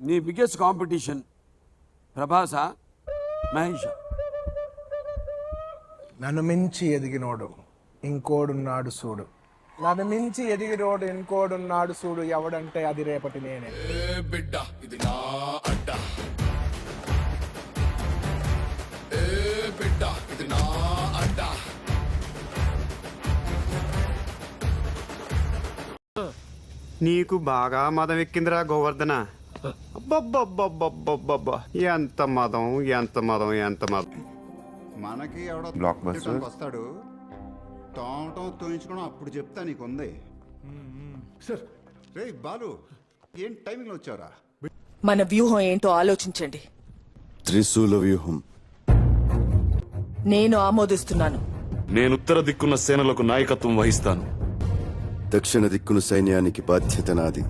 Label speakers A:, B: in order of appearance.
A: నీ biggest competition ప్రభాసా Mahesh?
B: నన్ను మించి ఎదిగినోడు ఇంకోడున్నాడు చూడు. నన్ను మించి ఎదిగినోడు ఇంకోడున్నాడు చూడు. ఎవడంటే అది రేపటి నేనే.
C: బిడ్డ ఇది నా అడ్డ, బిడ్డ ఇది నా అడ్డ.
D: నీకు బాగా మదం ఎక్కిందిరా గోవర్ధన. అబ్బబ్బబ్బబ్బబ్బబ్బబ్బా, ఎంత మదం ఎంత మదం ఎంత మదం.
E: మనకి ఎవడో
F: బ్లాక్ బస్టర్
E: వస్తాడు, తోమటం తోయించుకోవడం అప్పుడు చెప్తా నీకుంది. సార్ రే బాలు, ఏం టైమింగ్లో వచ్చారా?
G: మన వ్యూహం ఏంటో ఆలోచించండి.
H: త్రిశూల వ్యూహం.
G: నేను ఆమోదిస్తున్నాను.
I: నేను ఉత్తర దిక్కున్న సేనలకు నాయకత్వం వహిస్తాను.
H: దక్షిణ దిక్కున సైన్యానికి బాధ్యత నాది.